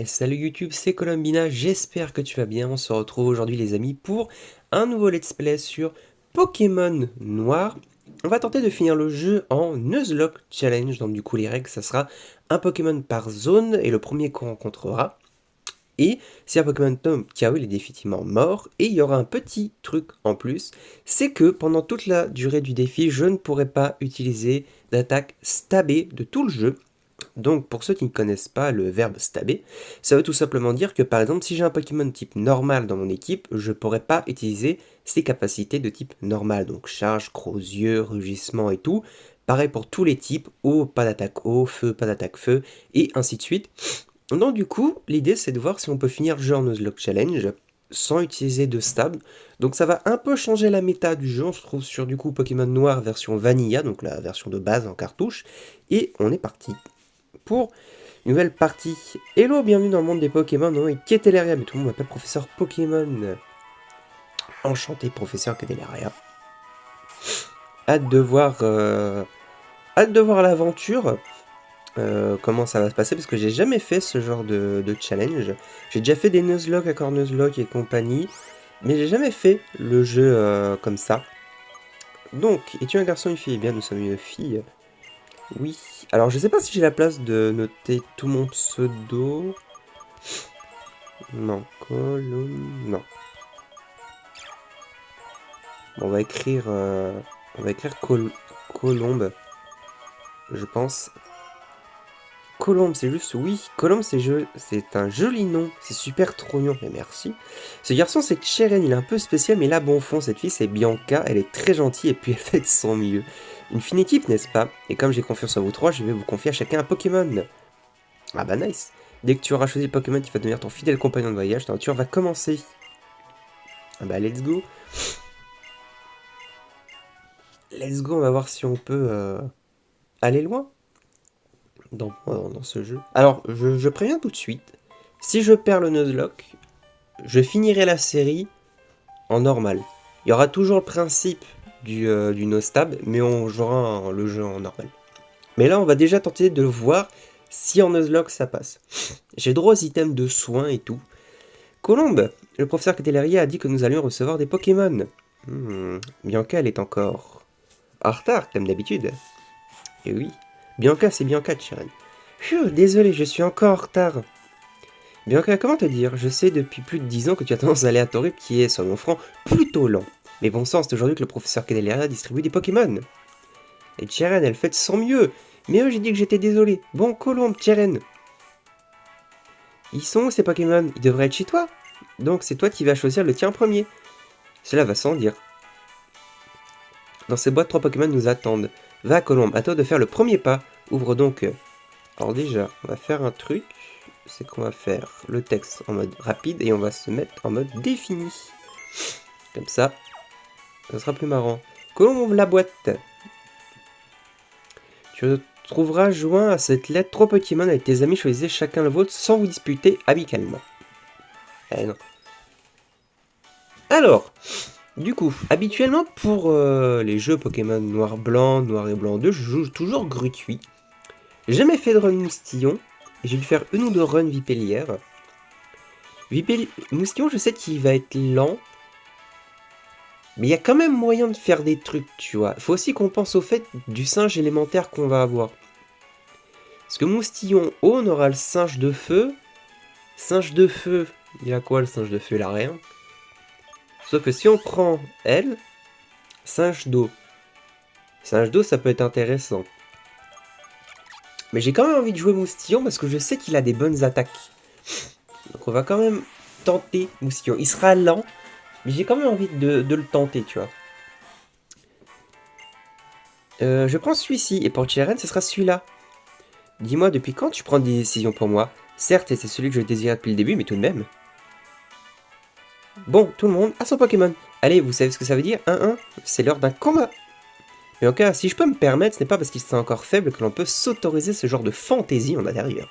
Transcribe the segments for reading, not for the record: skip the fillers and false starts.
Salut YouTube, c'est Colombina, j'espère que tu vas bien. On se retrouve aujourd'hui les amis pour un nouveau let's play sur Pokémon Noir. On va tenter de finir le jeu en Nuzlocke Challenge, donc du coup les règles ça sera un Pokémon par zone et le premier qu'on rencontrera. Et si un Pokémon tombe KO, il est définitivement mort. Et il y aura un petit truc en plus, c'est que pendant toute la durée du défi, je ne pourrai pas utiliser d'attaque stabée de tout le jeu. Donc pour ceux qui ne connaissent pas le verbe stabber, ça veut tout simplement dire que par exemple si j'ai un Pokémon type normal dans mon équipe, je ne pourrais pas utiliser ses capacités de type normal, donc charge, gros yeux, rugissement et tout. Pareil pour tous les types, eau, pas d'attaque eau, feu, pas d'attaque feu, et ainsi de suite. Donc du coup, l'idée c'est de voir si on peut finir le jeu en Nuzlocke Challenge sans utiliser de stab. Donc ça va un peu changer la méta du jeu, on se trouve sur du coup Pokémon Noir version Vanilla, donc la version de base en cartouche, et on est parti pour une nouvelle partie. Hello, bienvenue dans le monde des Pokémon. Non, et Keteleria, mais tout le monde m'appelle professeur Pokémon. Enchanté, professeur Keteleria. Hâte de voir, l'aventure. Comment ça va se passer, parce que j'ai jamais fait ce genre de challenge. J'ai déjà fait des Nuzlocke, Accord Nuzlocke et compagnie, mais j'ai jamais fait le jeu comme ça. Donc, es-tu un garçon ou une fille? Eh bien, nous sommes une fille. Oui. Alors, je sais pas si j'ai la place de noter tout mon pseudo. Non, non. Bon, on va écrire Colombe, je pense. Colombe, c'est juste, oui, Colombe, c'est un joli nom, c'est super trop mignon, mais merci. Ce garçon, c'est Cheren, il est un peu spécial, mais là, bon fond, cette fille, c'est Bianca, elle est très gentille, et puis elle fait de son mieux. Une fine équipe, n'est-ce pas? Et comme j'ai confiance en vous trois, je vais vous confier à chacun un Pokémon. Ah bah nice. Dès que tu auras choisi le Pokémon qui va devenir ton fidèle compagnon de voyage, ta aventure va commencer. Ah bah let's go. Let's go, on va voir si on peut aller loin dans ce jeu. Alors, je préviens tout de suite, si je perds le Nuzlocke, je finirai la série en normal. Il y aura toujours le principe du no-stab, mais on jouera le jeu en normal. Mais là, on va déjà tenter de voir si en Nuzlocke ça passe. J'ai droit aux items de soins et tout. Colombe, le professeur Keteleria a dit que nous allions recevoir des Pokémon. Bianca, elle est encore en retard, comme d'habitude. Et oui, Bianca, c'est Bianca, Cheren. Désolé, je suis encore en retard. Bianca, comment te dire? Je sais depuis plus de 10 ans que tu as tendance aléatoire qui est, selon franc, plutôt lent. Mais bon sang, c'est aujourd'hui que le professeur Kedeleria distribue des Pokémon. Et Cheren, elle fait de son mieux. Mais j'ai dit que j'étais désolé. Bon, Colombe, Cheren. Ils sont où ces Pokémon? Ils devraient être chez toi. Donc c'est toi qui vas choisir le tien en premier. Cela va sans dire. Dans ces boîtes, 3 Pokémon nous attendent. Va, Colombe, à toi de faire le premier pas. Ouvre donc. Alors déjà, on va faire un truc. C'est qu'on va faire le texte en mode rapide et on va se mettre en mode défini. Comme ça, ça sera plus marrant. Colombe, ouvre la boîte. Tu trouveras joint à cette lettre 3 Pokémon avec tes amis, choisissez chacun le vôtre sans vous disputer amicalement. Eh non. Alors, du coup, habituellement pour les jeux Pokémon Noir-Blanc, Noir et Blanc 2, je joue toujours Grutui. J'ai jamais fait de run Moustillon, et j'ai dû faire une ou deux runs Vipellière. Moustillon, je sais qu'il va être lent, mais il y a quand même moyen de faire des trucs, tu vois. Faut aussi qu'on pense au fait du singe élémentaire qu'on va avoir. Parce que Moustillon, on aura le singe de feu. Singe de feu, il a quoi le singe de feu? Il a rien. Sauf que si on prend elle, singe d'eau. Singe d'eau, ça peut être intéressant. Mais j'ai quand même envie de jouer Moustillon parce que je sais qu'il a des bonnes attaques. Donc on va quand même tenter Moustillon. Il sera lent, mais j'ai quand même envie de le tenter, tu vois. Je prends celui-ci, et pour Cheren, ce sera celui-là. Dis-moi, depuis quand tu prends des décisions pour moi? Certes, c'est celui que je désirais depuis le début, mais tout de même. Bon, tout le monde a son Pokémon. Allez, vous savez ce que ça veut dire? 1-1, c'est l'heure d'un combat. Mais en cas, si je peux me permettre, ce n'est pas parce qu'il est encore faible que l'on peut s'autoriser ce genre de fantaisie en intérieur.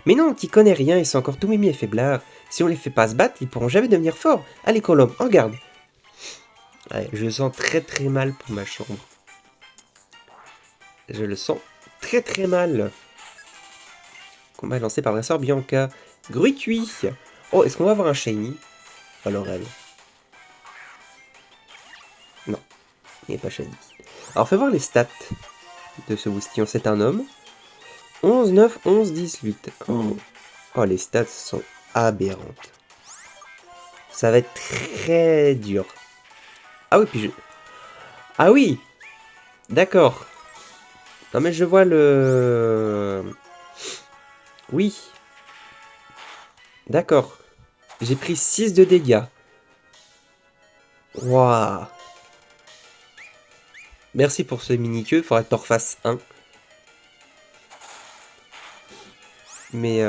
Mais non, t'y connais rien, ils sont encore tout mimi et faiblards. Si on les fait pas se battre, ils pourront jamais devenir forts. Allez, Colombe, en garde. Ouais, je le sens très très mal pour ma chambre. Je le sens très très mal. Combat lancé par la sœur Bianca. Gruitui. Oh, est-ce qu'on va avoir un shiny? Alors elle. Non, il n'est pas shiny. Alors, fais voir les stats de ce Moustillon. C'est un homme. 11, 9, 11, 18. Oh. Oh, les stats sont aberrantes. Ça va être très dur. Ah oui, puis je... Ah oui! D'accord. Non mais je vois le... Oui. D'accord. J'ai pris 6 de dégâts. Waouh. Merci pour ce mini-queue. Faudrait que t'en refasses un. Mais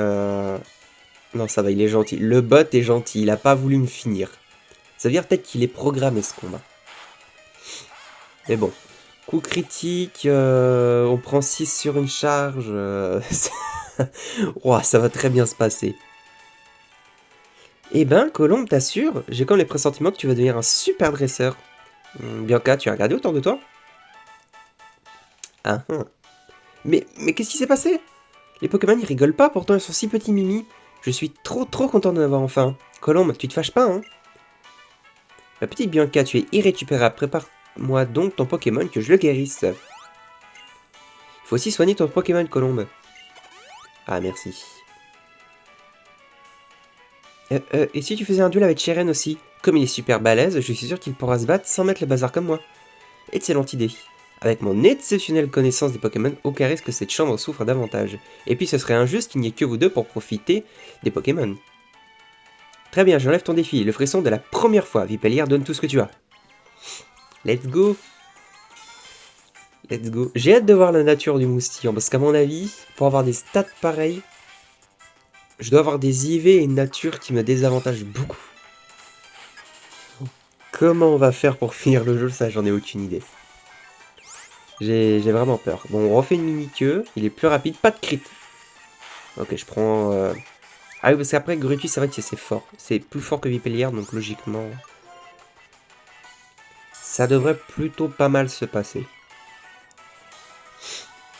non, ça va, il est gentil. Le bot est gentil. Il a pas voulu me finir. Ça veut dire peut-être qu'il est programmé ce combat. Mais bon. Coup critique. On prend 6 sur une charge. Ouah, ça va très bien se passer. Eh ben, Colombe, t'assure, j'ai comme les pressentiments que tu vas devenir un super dresseur. Bianca, tu as regardé autour de toi? Ah, ah. Mais qu'est-ce qui s'est passé? Les Pokémon, ils rigolent pas, pourtant ils sont si petits mimi. Je suis trop content d'en avoir enfin. Colombe, tu te fâches pas, hein? Ma petite Bianca, tu es irrécupérable. Prépare-moi donc ton Pokémon que je le guérisse. Il faut aussi soigner ton Pokémon, Colombe. Ah, merci. Et si tu faisais un duel avec Cheren aussi? Comme il est super balèze, je suis sûr qu'il pourra se battre sans mettre le bazar comme moi. Excellente idée. Avec mon exceptionnelle connaissance des Pokémon, aucun risque que cette chambre souffre davantage. Et puis ce serait injuste qu'il n'y ait que vous deux pour profiter des Pokémon. Très bien, j'enlève ton défi. Le frisson de la première fois. Vipellière, donne tout ce que tu as. Let's go. Let's go. J'ai hâte de voir la nature du moustillon, parce qu'à mon avis, pour avoir des stats pareilles, je dois avoir des IV et une nature qui me désavantage beaucoup. Comment on va faire pour finir le jeu? Ça, j'en ai aucune idée. J'ai vraiment peur. Bon, on refait une mini-queue. Il est plus rapide. Pas de crit. Ok, je prends... Ah oui, parce qu'après, Gruitui, c'est vrai que c'est fort. C'est plus fort que Vipellière, donc logiquement... Ça devrait plutôt pas mal se passer.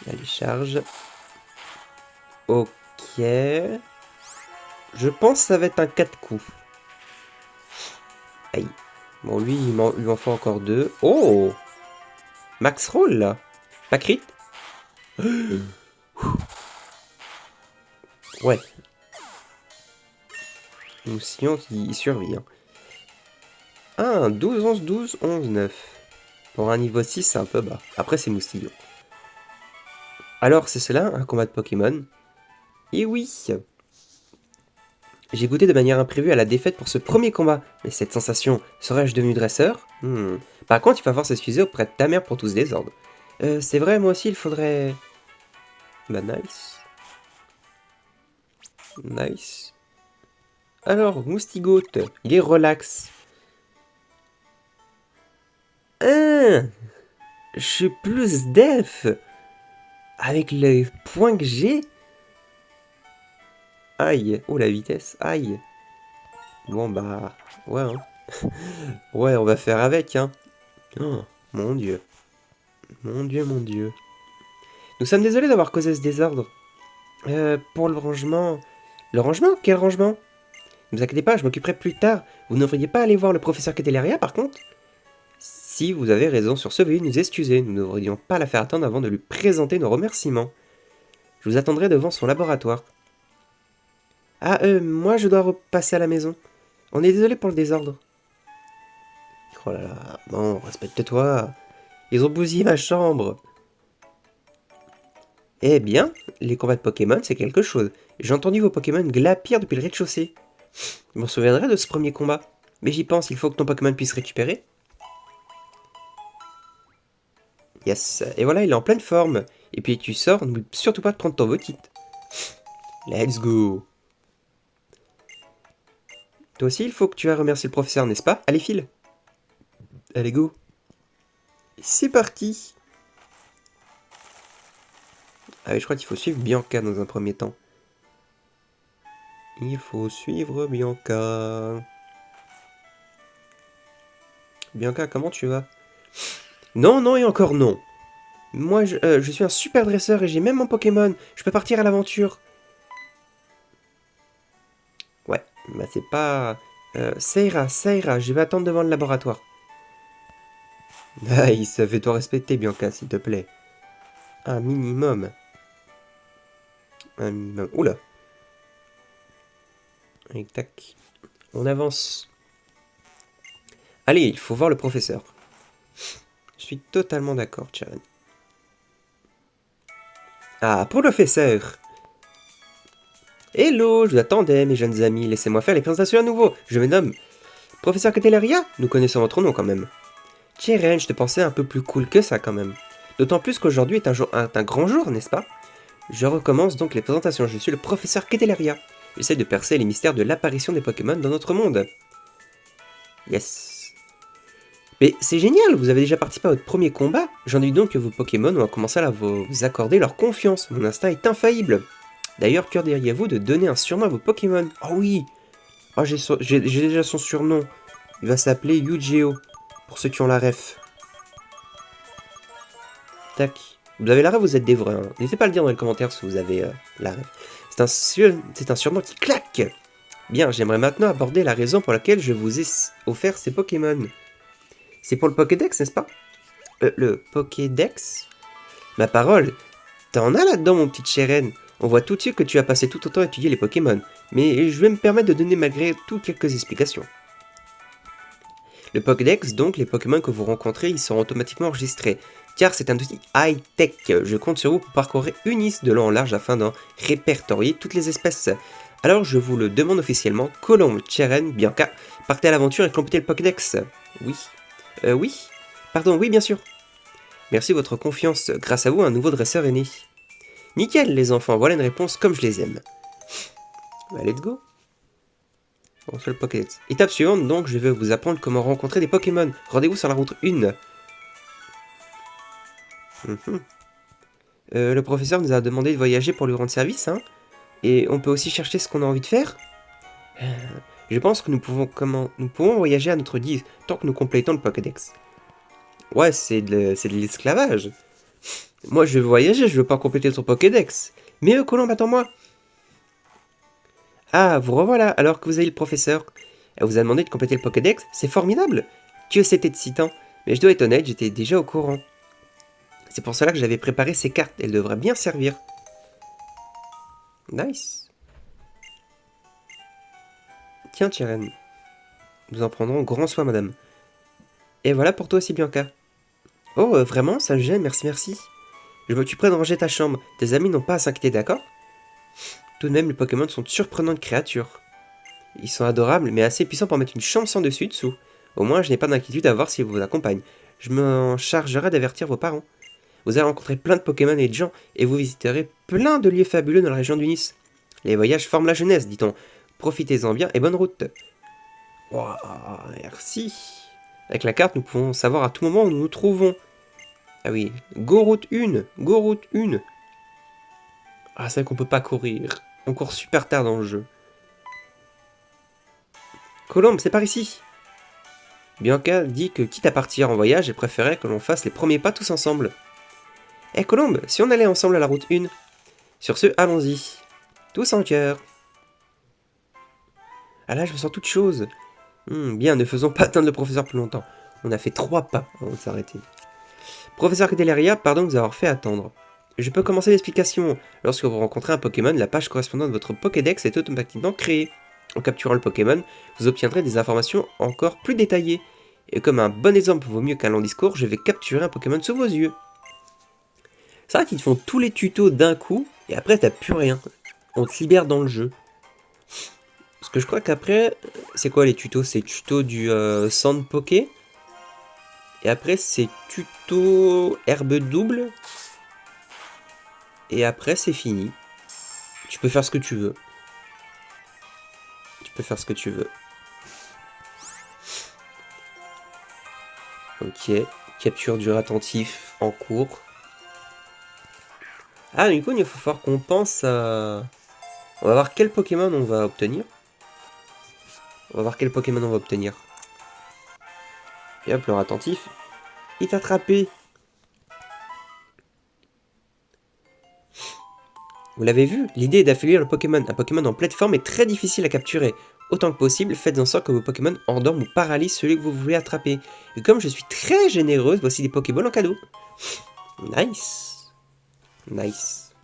Allez, charge. Ok. Je pense que ça va être un 4 coups. Aïe. Bon, lui, il m'en faut encore 2. Oh! Max roll, là. Pas crit? Ouais. Moustillon qui survit. Hein. Ah, 12, 11, 12, 11, 9. Pour un niveau 6, c'est un peu bas. Après, c'est Moustillon. Alors, c'est cela, un combat de Pokémon? Et oui! J'ai goûté de manière imprévue à la défaite pour ce premier combat. Mais cette sensation, serais-je devenu dresseur? Par contre, il va falloir s'excuser auprès de ta mère pour tout ce désordre. C'est vrai, moi aussi, il faudrait... Bah, nice. Nice. Alors, Moustigoat, il est relax. Je suis plus def. Avec les points que j'ai. Aïe. Oh, la vitesse. Aïe. Bon, bah... Ouais, hein. Ouais, on va faire avec, hein. Oh, mon dieu. Mon dieu, mon dieu. Nous sommes désolés d'avoir causé ce désordre. Pour le rangement... Le rangement? Quel rangement? Ne vous inquiétez pas, je m'occuperai plus tard. Vous ne devriez pas aller voir le professeur Ketelaria, par contre? Si vous avez raison sur ce, veuillez nous excuser. Nous ne devrions pas la faire attendre avant de lui présenter nos remerciements. Je vous attendrai devant son laboratoire. Ah, moi je dois repasser à la maison. On est désolé pour le désordre. Oh là là, bon, respecte-toi. Ils ont bousillé ma chambre. Eh bien, les combats de Pokémon, c'est quelque chose. J'ai entendu vos Pokémon glapir depuis le rez-de-chaussée. Je me souviendrai de ce premier combat. Mais j'y pense, il faut que ton Pokémon puisse récupérer. Yes, et voilà, il est en pleine forme. Et puis tu sors, n'oublie surtout pas de prendre ton Vokit. Let's go. Toi aussi, il faut que tu aies remercié le professeur, n'est-ce pas? Allez, file. Allez, go. C'est parti. Ah oui, je crois qu'il faut suivre Bianca dans un premier temps. Il faut suivre Bianca. Bianca, comment tu vas? Non, non et encore non. Moi, je suis un super dresseur et j'ai même mon Pokémon. Je peux partir à l'aventure. Ouais, bah c'est pas... ça ira, je vais attendre devant le laboratoire. Ah, il se fait toi respecter, Bianca, s'il te plaît. Un minimum. Un minimum. Oula. Allez, tac. On avance. Allez, il faut voir le professeur. Je suis totalement d'accord, Charen. Ah, professeur! Hello, je vous attendais, mes jeunes amis. Laissez-moi faire les présentations à nouveau. Je me nomme Professeur Catelaria. Nous connaissons votre nom quand même. Cheren, je te pensais un peu plus cool que ça quand même. D'autant plus qu'aujourd'hui est un grand jour, n'est-ce pas? Je recommence donc les présentations. Je suis le Professeur Catelaria. J'essaie de percer les mystères de l'apparition des Pokémon dans notre monde. Yes. Mais c'est génial, vous avez déjà participé à votre premier combat. J'en ai eu donc que vos Pokémon ont commencé à vous accorder leur confiance. Mon instinct est infaillible. D'ailleurs, que diriez-vous de donner un surnom à vos Pokémon? Oh oui. Oh, j'ai déjà son surnom. Il va s'appeler Yu-Gi-Oh! Pour ceux qui ont la ref. Tac. Vous avez la ref, vous êtes des vrais. Hein. N'hésitez pas à le dire dans les commentaires si vous avez la ref. C'est un surnom qui claque. Bien, j'aimerais maintenant aborder la raison pour laquelle je vous ai offert ces Pokémon. C'est pour le Pokédex, n'est-ce pas? Le Pokédex? Ma parole, t'en as là-dedans, mon petit Cheren. On voit tout de suite que tu as passé tout autant à étudier les Pokémon. Mais je vais me permettre de donner malgré tout quelques explications. Le Pokédex, donc, les Pokémon que vous rencontrez, ils seront automatiquement enregistrés. Car c'est un outil high-tech. Je compte sur vous pour parcourir une liste de long en large afin d'en répertorier toutes les espèces. Alors je vous le demande officiellement, Colombe, Cheren, Bianca, partez à l'aventure et complétez le Pokédex. Oui. Oui. Pardon, oui, bien sûr. Merci de votre confiance. Grâce à vous, un nouveau dresseur est né. Nickel, les enfants, voilà une réponse comme je les aime. Bah, let's go. Bon, sur le Pokédex. Étape suivante, donc, je vais vous apprendre comment rencontrer des Pokémon. Rendez-vous sur la route 1. Le professeur nous a demandé de voyager pour lui rendre service, hein. Et on peut aussi chercher ce qu'on a envie de faire. Je pense que nous pouvons voyager à notre guise tant que nous complétons le Pokédex. Ouais, c'est de l'esclavage. Moi, je veux voyager, je veux pas compléter ton Pokédex. Mais Colombe, attends-moi. Ah, vous revoilà, alors que vous avez le professeur. Elle vous a demandé de compléter le Pokédex, c'est formidable. Que c'était excitant. Mais je dois être honnête, j'étais déjà au courant. C'est pour cela que j'avais préparé ces cartes, elles devraient bien servir. Nice. Tiens, Cheren. Nous en prendrons grand soin, madame. Et voilà pour toi aussi, Bianca. Oh, vraiment, ça me gêne, merci, merci. Je m'occuperai de ranger ta chambre. Tes amis n'ont pas à s'inquiéter, d'accord? Tout de même, les Pokémon sont de surprenantes créatures. Ils sont adorables, mais assez puissants pour mettre une chambre sans dessus dessous. Au moins, je n'ai pas d'inquiétude à voir s'ils vous accompagnent. Je m'en chargerai d'avertir vos parents. Vous allez rencontrer plein de Pokémon et de gens, et vous visiterez plein de lieux fabuleux dans la région du Nice. Les voyages forment la jeunesse, dit-on. Profitez-en bien et bonne route. Wow, merci. Avec la carte, nous pouvons savoir à tout moment où nous nous trouvons. Ah oui, go route 1, go route 1. Ah, c'est vrai qu'on peut pas courir. On court super tard dans le jeu. Colombe, c'est par ici. Bianca dit que quitte à partir en voyage, elle préférait que l'on fasse les premiers pas tous ensemble. Eh Colombe, si on allait ensemble à la route 1? Sur ce, allons-y. Tous en cœur. Ah là, je me sens toute chose. Bien, ne faisons pas atteindre le professeur plus longtemps. On a fait 3 pas avant de s'arrêter. Professeur Catelaria, pardon de vous avoir fait attendre. Je peux commencer l'explication. Lorsque vous rencontrez un Pokémon, la page correspondante de votre Pokédex est automatiquement créée. En capturant le Pokémon, vous obtiendrez des informations encore plus détaillées. Et comme un bon exemple vaut mieux qu'un long discours, je vais capturer un Pokémon sous vos yeux. C'est vrai qu'ils te font tous les tutos d'un coup, et après t'as plus rien. On te libère dans le jeu. Parce que je crois qu'après, c'est quoi les tutos? C'est tuto du Sand Poké. Et après, c'est tuto herbe double. Et après, c'est fini. Tu peux faire ce que tu veux. Tu peux faire ce que tu veux. Ok. Capture du attentif en cours. Ah, du coup, il va falloir qu'on pense à... On va voir quel Pokémon on va obtenir. On va voir quel Pokémon on va obtenir. Et hop, le attentif. Il t'a attrapé. Vous l'avez vu, l'idée est d'affaiblir le Pokémon. Un Pokémon en plateforme est très difficile à capturer. Autant que possible, faites en sorte que vos Pokémon endorment ou paralysent celui que vous voulez attraper. Et comme je suis très généreuse, voici des Pokéballs en cadeau. Nice. Nice.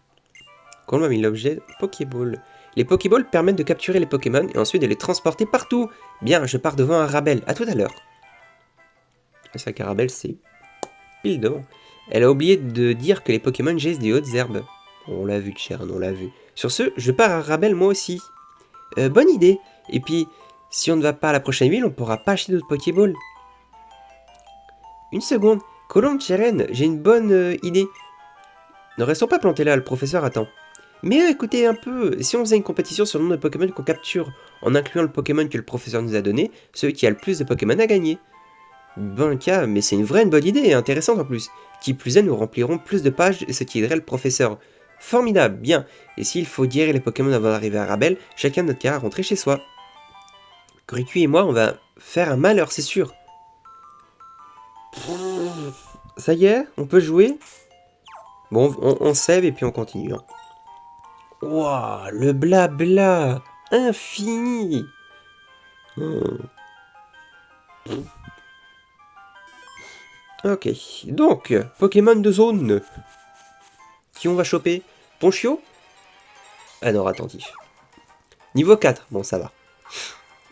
Colombe a mis l'objet Pokéball. Les Pokéballs permettent de capturer les Pokémon et ensuite de les transporter partout. Bien, je pars devant un Arabelle. À tout à l'heure. C'est vrai qu'Arabelle, c'est pile devant. Elle a oublié de dire que les Pokémon gisent des hautes herbes. On l'a vu, Chern, on l'a vu. Sur ce, je pars à Arabelle moi aussi. Bonne idée. Et puis, si on ne va pas à la prochaine ville, on pourra pas acheter d'autres Pokéballs. Une seconde. Colombe, Cheren, j'ai une bonne idée. Ne restons pas plantés là, le professeur attend. Mais écoutez un peu, si on faisait une compétition sur le nombre de Pokémon qu'on capture, en incluant le Pokémon que le professeur nous a donné, celui qui a le plus de Pokémon a gagné. Ben cas, mais c'est une bonne idée et intéressante en plus. Qui plus est, nous remplirons plus de pages, ce qui aiderait le professeur. Formidable, bien. Et s'il faut guérir les Pokémon avant d'arriver à Arabelle, chacun de notre cas à rentrer chez soi. Riku et moi, on va faire un malheur, c'est sûr. Ça y est, on peut jouer. Bon, on save et puis on continue. Hein. Waouh, le blabla infini. Ok, donc, Pokémon de zone. Qui on va choper? Ponchio? Ah non, attentif. Niveau 4, bon ça va.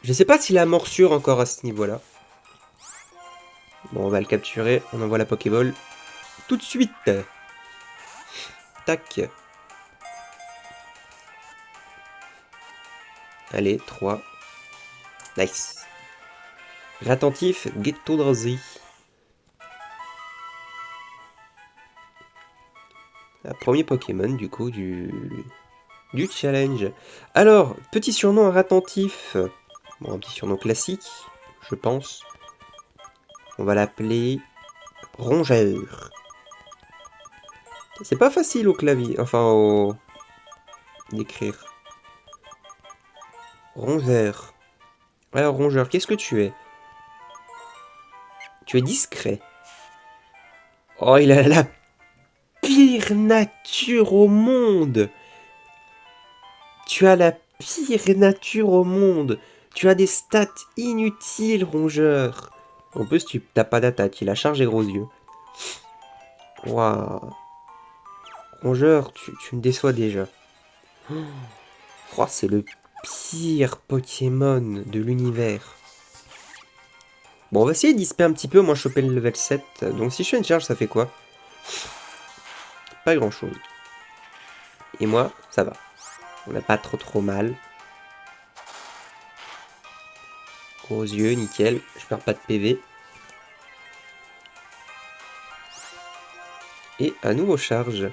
Je sais pas s'il a morsure encore à ce niveau-là. Bon, on va le capturer, on envoie la Pokéball tout de suite. Tac. Allez, 3. Nice. Réattentif, Ghetto Drowsy. Premier Pokémon du coup du challenge. Alors, petit surnom à Rattentif. Bon, un petit surnom classique, je pense. On va l'appeler Rongeur. C'est pas facile au clavier, enfin au... d'écrire. Rongeur. Alors Rongeur, qu'est-ce que tu es? Tu es discret. Oh, il a la pire nature au monde. Tu as la pire nature au monde. Tu as des stats inutiles, Rongeur. En plus, tu n'as pas d'attaque. Il a chargé gros yeux. Waouh. Rongeur, tu me déçois déjà. Oh, c'est le pire Pokémon de l'univers. Bon, on va essayer d'ISP un petit peu. Moi, choper le level 7. Donc, si je fais une charge, ça fait quoi? Pas grand-chose. Et moi, ça va. On n'a pas trop mal. Gros yeux, nickel. Je perds pas de PV. Et à nouveau charge.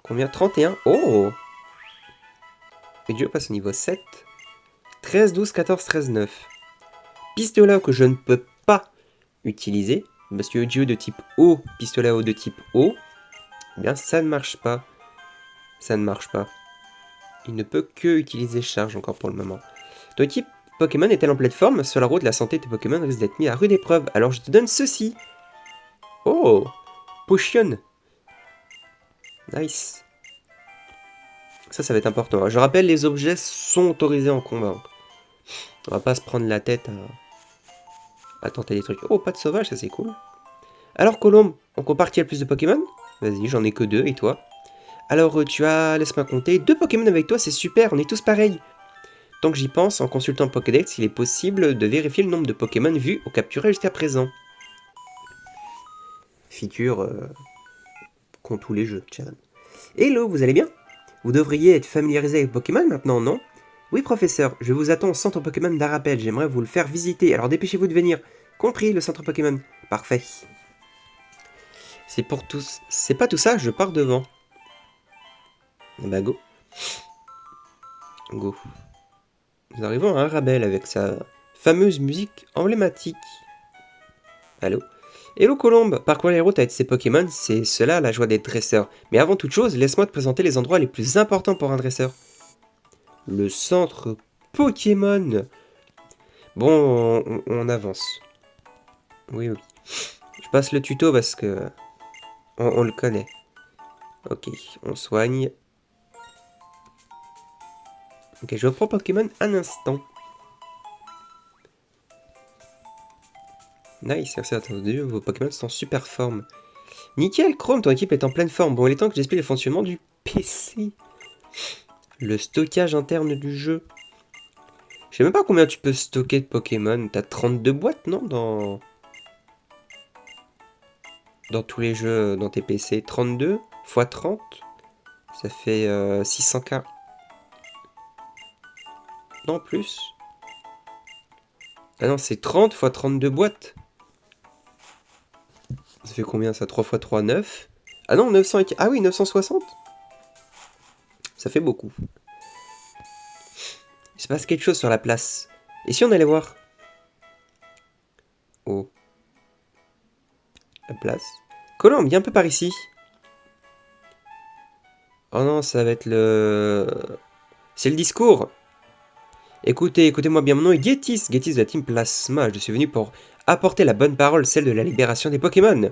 Combien? 31. Oh! Et Dieu passe au niveau 7. 13, 12, 14, 13, 9. Pistolet que je ne peux pas utiliser. Parce que Dieu de type O, pistolet à eau de type O. Eh bien, ça ne marche pas. Ça ne marche pas. Il ne peut que utiliser charge encore pour le moment. Ton équipe Pokémon est-elle en plateforme? Sur la route, la santé de tes Pokémon risque d'être mise à rude épreuve. Alors je te donne ceci. Oh! Potion. Nice. Ça va être important. Je rappelle, les objets sont autorisés en combat. On va pas se prendre la tête à tenter des trucs. Oh, pas de sauvage, ça c'est cool. Alors Colombe, on compare qui a le plus de Pokémon? Vas-y, j'en ai que 2, et toi? Alors tu as, laisse-moi compter, 2 Pokémon avec toi, c'est super, on est tous pareils. Tant que j'y pense, en consultant le Pokédex, il est possible de vérifier le nombre de Pokémon vus ou capturés jusqu'à présent. Feature qu'ont tous les jeux, Chan. Hello, vous allez bien? Vous devriez être familiarisé avec Pokémon maintenant, non? Oui, professeur, je vous attends au centre Pokémon d'Arapel, j'aimerais vous le faire visiter, alors dépêchez-vous de venir. Compris, le centre Pokémon. Parfait. C'est pour tous. C'est pas tout ça, je pars devant. Bah go. Go. Nous arrivons à Arabelle avec sa fameuse musique emblématique. Allô? Hello Colombe, parcourir les routes avec ces Pokémon, c'est cela la joie d'être dresseur. Mais avant toute chose, laisse-moi te présenter les endroits les plus importants pour un dresseur. Le centre Pokémon. Bon, on avance. Oui. Je passe le tuto parce que on le connaît. Ok, on soigne. Ok, je reprends Pokémon un instant. Nice, merci attendu, vos Pokémon sont en super forme. Nickel, Chrome, ton équipe est en pleine forme. Bon, il est temps que j'explique le fonctionnement du PC. Le stockage interne du jeu. Je sais même pas combien tu peux stocker de Pokémon. T'as 32 boîtes, non, dans tous les jeux, dans tes PC. 32 x 30, ça fait 600K. Non, plus. Ah non, c'est 30 x 32 boîtes. Ça fait combien ça? 3 x 3, 9. Ah non, 900 et... Ah oui, 960. Ça fait beaucoup. Il se passe quelque chose sur la place. Et si on allait voir? Oh. La place. Colombe, viens un peu par ici. Oh non, ça va être le... C'est le discours. Écoutez-moi bien, mon nom est Getis, Getis de la team Plasma. Je suis venu pour apporter la bonne parole, celle de la libération des Pokémon.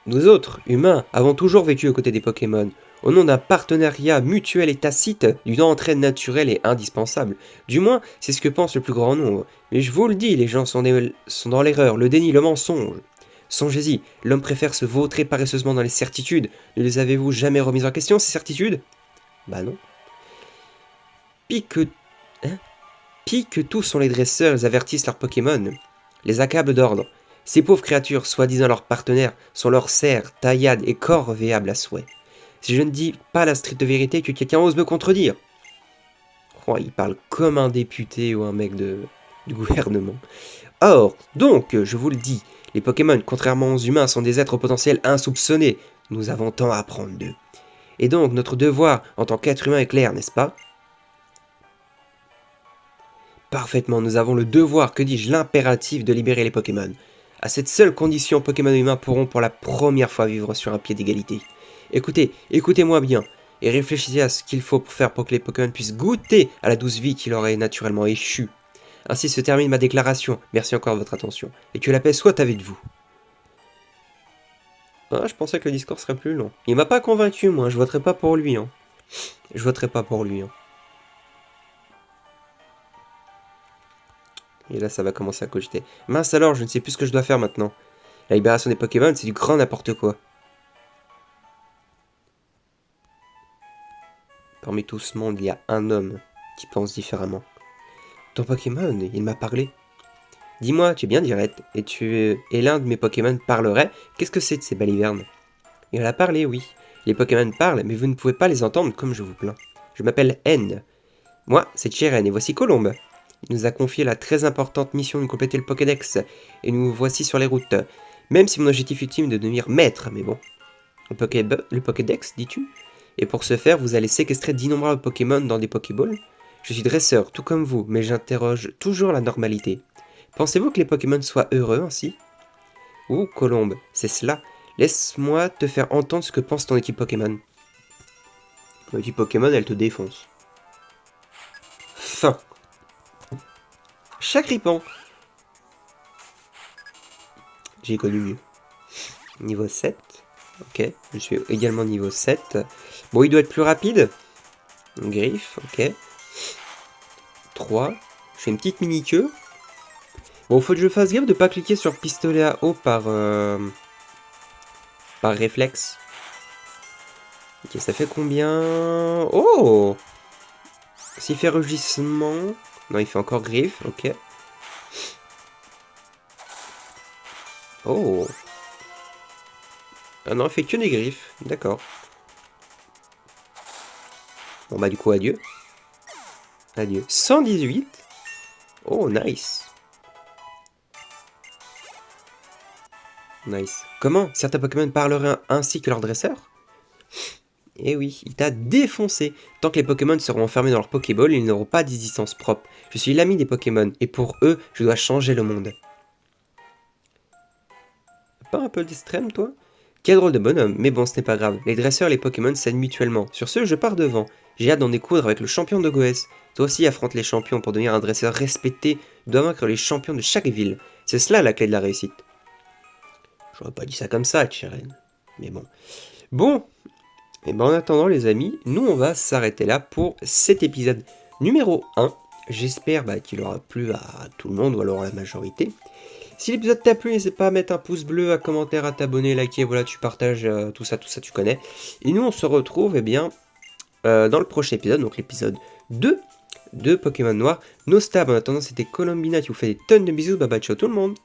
Nous autres, humains, avons toujours vécu aux côtés des Pokémon, au nom d'un partenariat mutuel et tacite, d'une entraide naturelle et indispensable. Du moins, c'est ce que pense le plus grand nombre. Mais je vous le dis, les gens sont dans l'erreur, le déni, le mensonge. Songez-y, l'homme préfère se vautrer paresseusement dans les certitudes. Ne les avez-vous jamais remises en question, ces certitudes? Bah non. Pis que tous sont les dresseurs, ils avertissent leurs Pokémon, les accablent d'ordre. Ces pauvres créatures, soi-disant leurs partenaires, sont leurs serfs, taillades et corvéables à souhait. Si je ne dis pas la stricte vérité, que quelqu'un ose me contredire. Oh, il parle comme un député ou un mec du gouvernement. Or, donc, je vous le dis, les Pokémon, contrairement aux humains, sont des êtres au potentiel insoupçonnés. Nous avons tant à apprendre d'eux. Et donc, notre devoir en tant qu'être humain est clair, n'est-ce pas? Parfaitement, nous avons le devoir, que dis-je, l'impératif de libérer les Pokémon. À cette seule condition, Pokémon et humains pourront pour la première fois vivre sur un pied d'égalité. Écoutez-moi bien, et réfléchissez à ce qu'il faut faire pour que les Pokémon puissent goûter à la douce vie qui leur est naturellement échue. Ainsi se termine ma déclaration, merci encore de votre attention, et que la paix soit avec vous. Ah, je pensais que le discours serait plus long. Il m'a pas convaincu, moi, je voterai pas pour lui, hein. Je voterai pas pour lui, hein. Et là, ça va commencer à cogiter. Mince alors, je ne sais plus ce que je dois faire maintenant. La libération des Pokémon, c'est du grand n'importe quoi. Parmi tout ce monde, il y a un homme qui pense différemment. Ton Pokémon, il m'a parlé. Dis-moi, tu es bien direct, et l'un de mes Pokémon parlerait. Qu'est-ce que c'est de ces balivernes? Il a parlé, oui. Les Pokémon parlent, mais vous ne pouvez pas les entendre comme je vous plains. Je m'appelle N. Moi, c'est Chiren, et voici Colombe. Il nous a confié la très importante mission de compléter le Pokédex, et nous voici sur les routes. Même si mon objectif ultime est de devenir maître, mais bon. Le Pokédex, dis-tu? Et pour ce faire, vous allez séquestrer d'innombrables Pokémon dans des Pokéballs? Je suis dresseur, tout comme vous, mais j'interroge toujours la normalité. Pensez-vous que les Pokémon soient heureux ainsi? Ouh, Colombe, c'est cela. Laisse-moi te faire entendre ce que pense ton équipe Pokémon. Ton équipe Pokémon, elle te défonce. Fin. Chacripant. J'ai connu mieux. Niveau 7. Ok, je suis également niveau 7. Bon, il doit être plus rapide. Griffe, ok. 3. Je fais une petite mini-queue. Bon, faut que je fasse gaffe de pas cliquer sur pistolet à eau par réflexe. Ok, ça fait combien? Oh! S'il fait rugissement... Non, il fait encore griffe, ok. Oh! Ah non, il fait que des griffes, d'accord. Bon bah du coup, adieu. Adieu. 118. Oh, nice. Nice. Comment? Certains Pokémon parleraient ainsi que leur dresseur? Eh oui, il t'a défoncé. Tant que les Pokémon seront enfermés dans leur Pokéball, ils n'auront pas d'existence propre. Je suis l'ami des Pokémon, et pour eux, je dois changer le monde. Pas un peu d'extrême, toi? Quel drôle de bonhomme, mais bon, ce n'est pas grave. Les dresseurs et les Pokémon s'aident mutuellement. Sur ce, je pars devant. J'ai hâte d'en découdre avec le champion de Goès. Toi aussi affronte les champions pour devenir un dresseur respecté. Tu dois vaincre les champions de chaque ville. C'est cela la clé de la réussite. J'aurais pas dit ça comme ça, Cheren. Mais bon. Bon, et ben en attendant les amis, nous on va s'arrêter là pour cet épisode numéro 1. J'espère qu'il aura plu à tout le monde, ou alors à la majorité. Si l'épisode t'a plu, n'hésite pas à mettre un pouce bleu, un commentaire, à t'abonner, liker, voilà, tu partages, tout ça, tu connais. Et nous on se retrouve, dans le prochain épisode, donc l'épisode 2 de Pokémon Noir. Nostab, en attendant, c'était Colombina qui vous fait des tonnes de bisous, bye bye, ciao tout le monde.